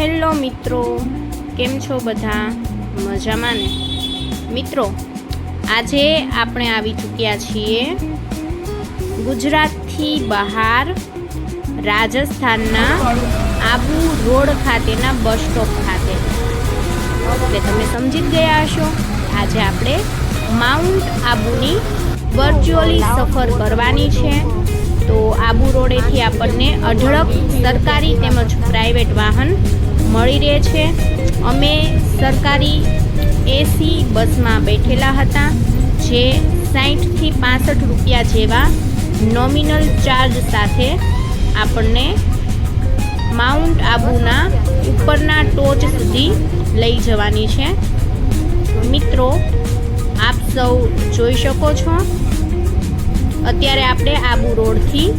Hello મિત્રો, કેમ છો બધા? મજામાં ને? મિત્રો, આજે આપણે આવી ચૂક્યા છીએ ગુજરાતથી બહાર રાજસ્થાનના આબુ રોડ ખાતેના બસ સ્ટોપ ખાતે. એટલે તમે સમજી જ ગયા હશો, આજે આપણે માઉન્ટ આબુની વર્ચ્યુઅલી સફર કરવાની છે. તો આબુ રોડેથી આપણને અઢળક સરકારી તેમજ પ્રાઇવેટ વાહન મળી રહે છે. અમે સરકારી એસી બસમાં બેઠેલા હતા, જે 60થી 65 રૂપિયા જેવા નોમિનલ ચાર્જ સાથે આપણને માઉન્ટ આબુના ઉપરના ટોચ સુધી લઈ જવાની છે. મિત્રો, આપ સૌ જોઈ શકો છો, અત્યારે આપણે આબુ રોડથી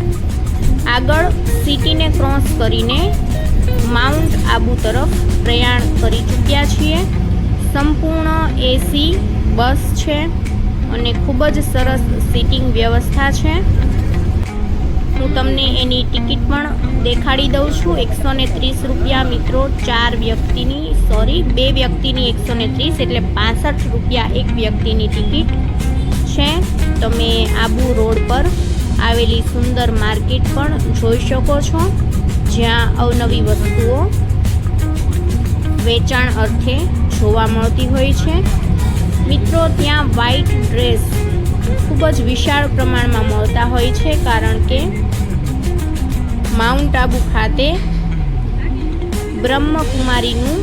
આગળ સિટીને ક્રોસ કરીને માઉન્ટ આબુ તરફ પ્રયાણ કરી ચૂક્યા છીએ. સંપૂર્ણ એસી બસ છે અને ખૂબ જ સરસ સીટિંગ વ્યવસ્થા છે. હું તમને એની ટિકિટ પણ દેખાડી દઉં છું. 130 રૂપિયા મિત્રો, 2 વ્યક્તિની 130, એટલે 65 રૂપિયા એક વ્યક્તિની ટિકિટ છે. તમે આબુ રોડ પર આવેલી સુંદર માર્કેટ પણ જોઈ શકો છો, જ્યાં અવનવી વસ્તુઓ વેચાણ અર્થે જોવા મળતી હોય છે. મિત્રો, ત્યાં વ્હાઇટ ડ્રેસ ખૂબ જ વિશાળ પ્રમાણમાં મળતા હોય છે, કારણ કે માઉન્ટ આબુ ખાતે બ્રહ્મકુમારીનું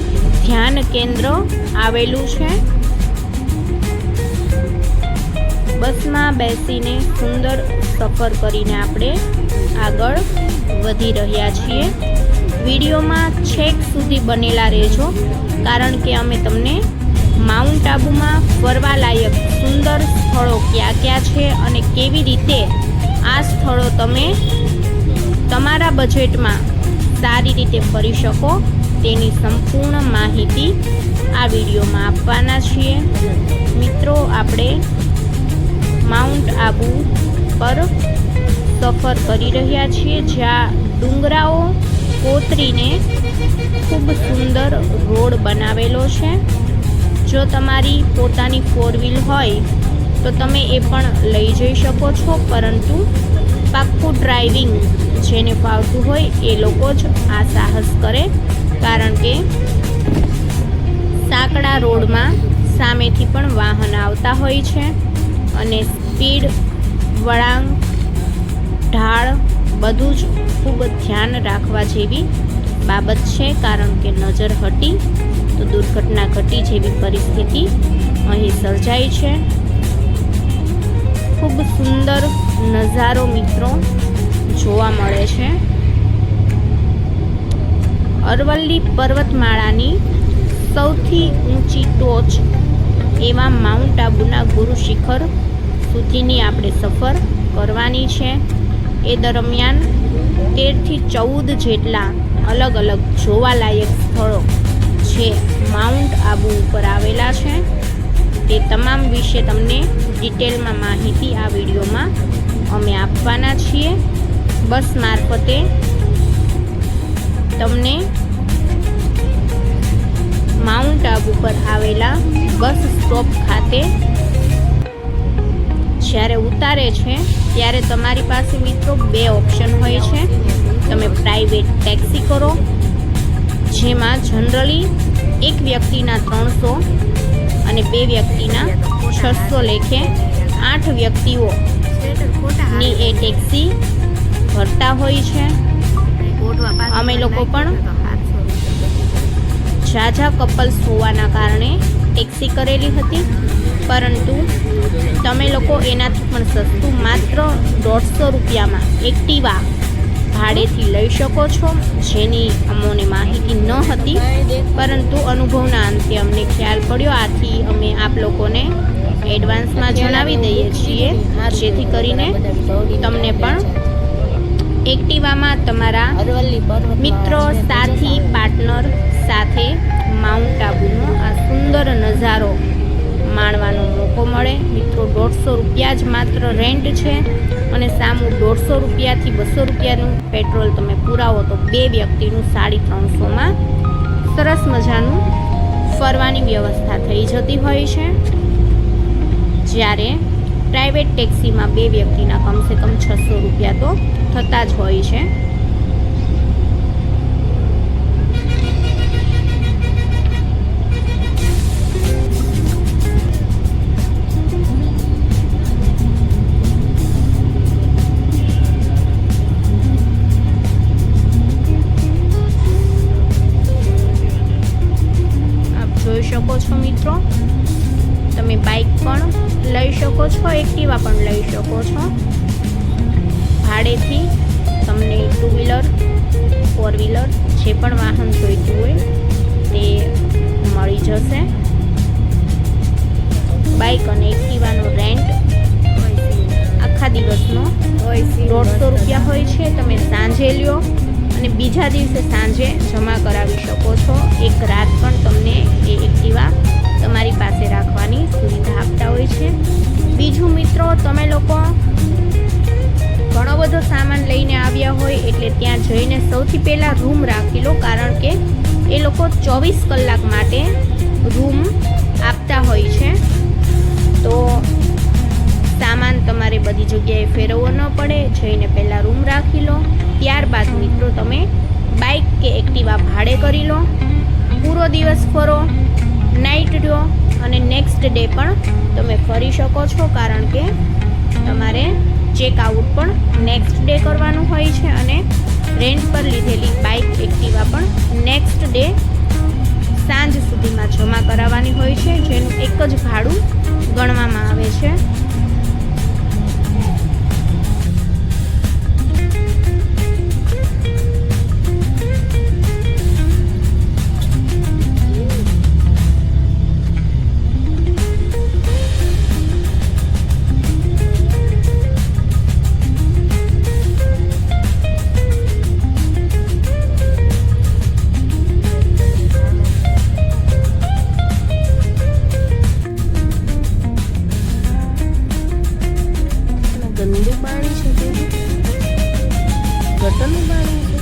ધ્યાન કેન્દ્ર આવેલું છે. બસમાં બેસીને સુંદર સફર કરીને આપણે આગળ વધી રહ્યા છીએ. વિડીયોમાં છેક સુધી બનેલા રહેજો, કારણ કે અમે તમને માઉન્ટ આબુમાં ફરવાલાયક સુંદર સ્થળો ક્યાં ક્યાં છે અને કેવી રીતે આ સ્થળો તમે તમારા બજેટમાં સારી રીતે ફરી શકો તેની સંપૂર્ણ માહિતી આ વિડીયોમાં આપવાના છીએ. મિત્રો, આપણે માઉન્ટ આબુ પર સફર કરી રહ્યા છીએ, જ્યાં ડુંગરાઓ કોતરીને ખૂબ સુંદર રોડ બનાવેલો છે. જો તમારી પોતાની 4 વ્હીલ હોય તો તમે એ પણ લઈ જઈ શકો છો, પરંતુ પાક્કું ડ્રાઇવિંગ જેને ફાવતું હોય એ લોકો જ આ સાહસ કરે, કારણ કે સાંકડા રોડમાં સામેથી પણ વાહન આવતા હોય છે અને સ્પીડ, વળાંક, ઢાળ બધું જ ખૂબ ધ્યાન રાખવા જેવી બાબત છે, કારણ કે નજર હટી તો દુર્ઘટના ઘટી જેવી પરિસ્થિતિ અહીં સર્જાય છે. ખૂબ સુંદર નજારો મિત્રો જોવા મળે છે. અરવલ્લી પર્વતમાળાની સૌથી ઊંચી ટોચ એવા માઉન્ટ આબુના ગુરુ શિખર સુધીની આપણે સફર કરવાની છે. એ દરમિયાન 13થી 14 જેટલા અલગ અલગ જોવાલાયક સ્થળો જે માઉન્ટ આબુ ઉપર આવેલા છે, તે તમામ વિશે તમને ડિટેલમાં માહિતી આ વિડીયોમાં અમે આપવાના છીએ. બસ મારફતે તમને માઉન્ટ આબુ પર આવેલા બસ સ્ટોપ ખાતે જ્યારે ઉતારે છે ત્યારે તમારી પાસે મિત્રો 2 ઓપ્શન હોય છે. તમે પ્રાઇવેટ ટેક્સી કરો, જેમાં જનરલી એક વ્યક્તિના 300 અને 2 વ્યક્તિના 600 લેખે 8 વ્યક્તિઓની એ ટેક્સી ભરતા હોય છે. અમે લોકો પણ ઝાઝા કપલ્સ હોવાના કારણે ટેક્સી કરેલી હતી, પરંતુ તમે લોકો એનાથી પણ સસ્તું માત્ર 150 રૂપિયામાં એક્ટિવા ભાડેથી લઈ શકો છો, જેની અમોને માહિતી ન હતી, પરંતુ અનુભવના અંતે અમને ખ્યાલ પડ્યો. આથી અમે આપ લોકોને એડવાન્સમાં જણાવી દઈએ છીએ, જેથી કરીને તમને પણ એક્ટિવામાં તમારા મિત્રો, સાથી, પાર્ટનર સાથે માઉન્ટ આબુનો આ સુંદર નજારો માણવાનો મોકો મળે. મિત્રો, 150 રૂપિયા જ માત્ર રેન્ટ છે અને સામું 150 રૂપિયાથી 200 રૂપિયાનું પેટ્રોલ તમે પુરાવો તો 2 વ્યક્તિનું 350માં સરસ મજાનું ફરવાની વ્યવસ્થા થઈ જતી હોય છે, જ્યારે પ્રાઇવેટ ટેક્સીમાં 2 વ્યક્તિના કમસે કમ 600 રૂપિયા તો થતા જ હોય છે. શકો છો મિત્રો, તમે બાઇક પણ લઈ શકો છો, એક્ટિવા પણ લઈ શકો છો. ભાડેથી તમને 2 વ્હીલર 4 વ્હીલર જે પણ વાહન જોઈતું હોય તે મળી જશે. બાઇક અને એક્ટિવાનો રેન્ટ આખા દિવસનો 150 રૂપિયા હોય છે. તમે સાંજે લ્યો અને બીજા દિવસે સાંજે જમા કરાવી શકો છો. એક રાત પણ તમને એ એક્ટિવા તમારી પાસે રાખવાની સુવિધા આપતા હોય છે. બીજું મિત્રો, તમે લોકો ઘણો બધો સામાન લઈને આવ્યા હોય એટલે ત્યાં જઈને સૌથી પહેલાં રૂમ રાખી લો, કારણ કે એ લોકો 24 કલાક માટે રૂમ આપતા હોય છે. તો સામાન તમારે બધી જગ્યાએ ફેરવવો ન પડે. જઈને પહેલાં રૂમ રાખી લો, ત્યારબાદ મિત્રો તમે બાઇક કે એક્ટિવા ભાડે કરી લો, પૂરો દિવસ ફરો, નાઇટ રહ્યો અને નેક્સ્ટ ડે પણ તમે ફરી શકો છો, કારણ કે તમારે ચેકઆઉટ પણ નેક્સ્ટ ડે કરવાનું હોય છે અને રેન્ટ પર લીધેલી બાઇક એક્ટિવા પણ નેક્સ્ટ ડે સાંજ સુધીમાં જમા કરાવવાની હોય છે, જેનું એક જ ભાડું ગણવામાં આવે છે. ગંદુ પાણી છે, ગટરનું પાણી છે.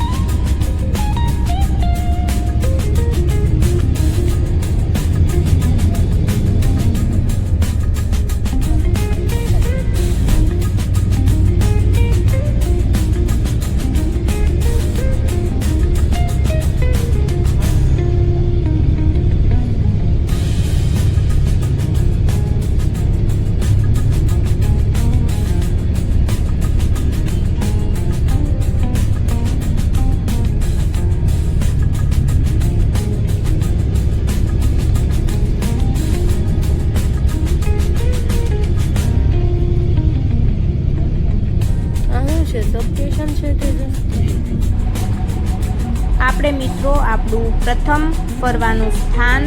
આપણે મિત્રો આપણું પ્રથમ ફરવાનું સ્થાન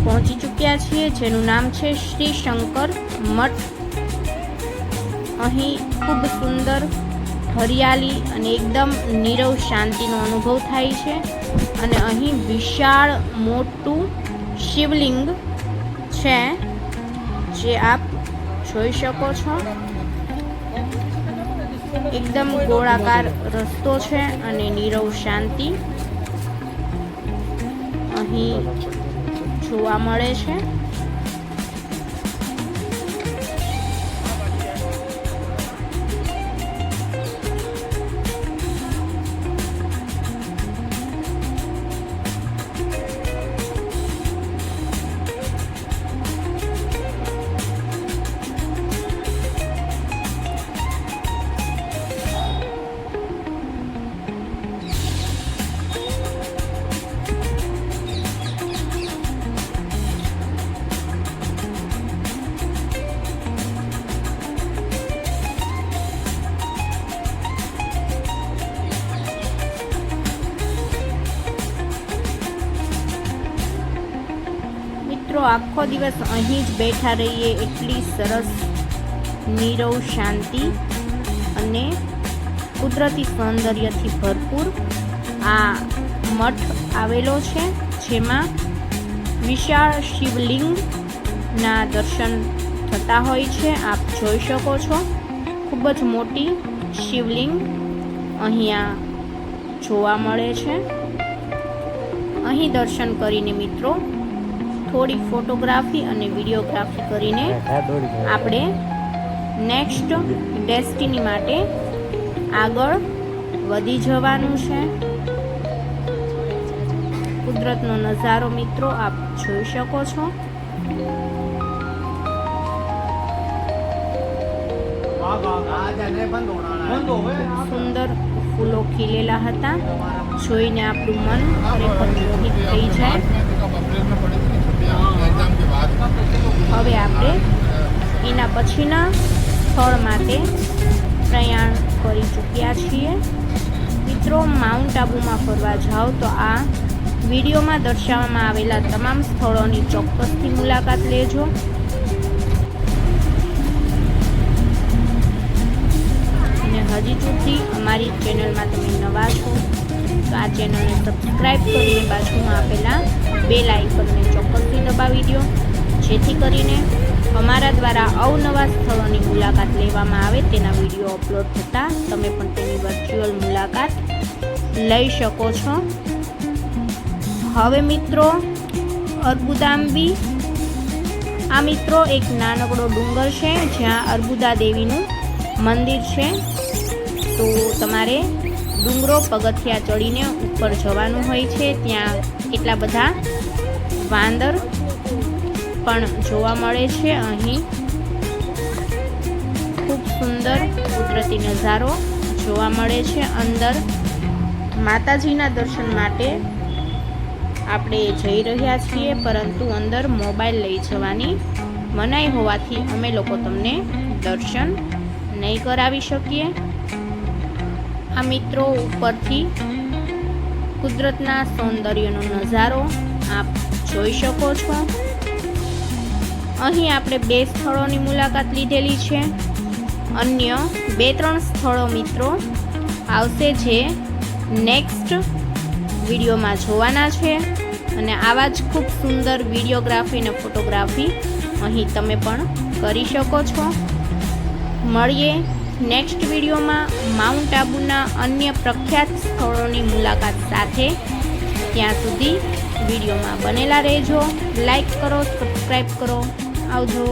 પહોંચી ચૂક્યા છીએ, જેનું નામ છે શ્રી શંકર મઠ. અહીં ખૂબ સુંદર હરિયાળી અને એકદમ નીરવ શાંતિનો અનુભવ થાય છે. અને અહીં વિશાળ મોટું શિવલિંગ છે, જે આપ જોઈ શકો છો. એકદમ ગોળાકાર રસ્તો છે અને નીરવ શાંતિ અહીં જોવા મળે છે. આખો દિવસ અહીં જ બેઠા રહીએ એટલી સરસ નીરવ શાંતિ અને કુદરતી સૌંદર્યથી ભરપૂર આ મઠ આવેલો છે, જેમાં વિશાળ શિવલિંગના દર્શન થતા હોય છે. આપ જોઈ શકો છો, ખૂબ જ મોટી શિવલિંગ અહીંયા જોવા મળે છે. અહીં દર્શન કરીને મિત્રો થોડી ફોટોગ્રાફી અને વિડીયોગ્રાફી કરીને આપણે નેક્સ્ટ ડેસ્ટિની માટે આગળ વધી જવાનું છે। કુદરતનો નજારો મિત્રો આપ જોઈ શકો છો। સુંદર ફૂલો ખીલેલા હતા, જોઈને આપણું મન ખરેખર મોહિત થઈ જાય। હવે આપણે એના પછીના સ્થળ માટે પ્રયાણ કરી ચૂક્યા છીએ। મિત્રો, માઉન્ટ આબુમાં ફરવા જાઓ તો આ વિડીયોમાં દર્શાવવામાં આવેલા તમામ સ્થળોની ચોક્કસથી મુલાકાત લેજો। અને હજી સુધી અમારી ચેનલમાં તમે નવા છો તો આ ચેનલને સબસ્ક્રાઈબ કરીને બાજુમાં આપેલા બેલ આઇકનને ચોક્કસથી દબાવી દો, જેથી કરીને અમારા દ્વારા અવનવા સ્થળોની મુલાકાત લેવામાં આવે તેના વિડીયો અપલોડ થતાં તમે પણ તેની વર્ચ્યુઅલ મુલાકાત લઈ શકો છો। હવે મિત્રો, અર્બુદામ્બી, આ મિત્રો એક નાનકડો ડુંગર છે જ્યાં અર્બુદા દેવીનું મંદિર છે। તો તમારે ડુંગરો પગથિયા ચડીને ઉપર જવાનું હોય છે। ત્યાં કેટલા બધા વાંદર પણ જોવા મળે છે। અહીં ખૂબ સુંદર કુદરતી નજારો જોવા મળે છે। અંદર માતાજીના દર્શન માટે આપણે જઈ રહ્યા છીએ, પરંતુ અંદર મોબાઈલ લઈ જવાની મનાઈ હોવાથી અમે લોકો તમને દર્શન નહીં કરાવી શકીએ। આ મિત્રો ઉપરથી કુદરતના સૌંદર્યનો નજારો આપ જોઈ શકો છો। અહીં આપણે 2 સ્થળોની મુલાકાત લીધેલી છે। અન્ય 2-3 સ્થળો મિત્રો આવશે જે નેક્સ્ટ વિડીયોમાં જોવાના છે। અને આવા જ ખૂબ સુંદર વિડીયોગ્રાફી અને ફોટોગ્રાફી અહીં તમે પણ કરી શકો છો। મળીએ નેક્સ્ટ વિડીયોમાં માઉન્ટ આબુના અન્ય પ્રખ્યાત સ્થળોની મુલાકાત સાથે। ત્યાં સુધી વિડીયોમાં બનેલા રહેજો, લાઈક કરો, સબસ્ક્રાઈબ કરો। આવજો।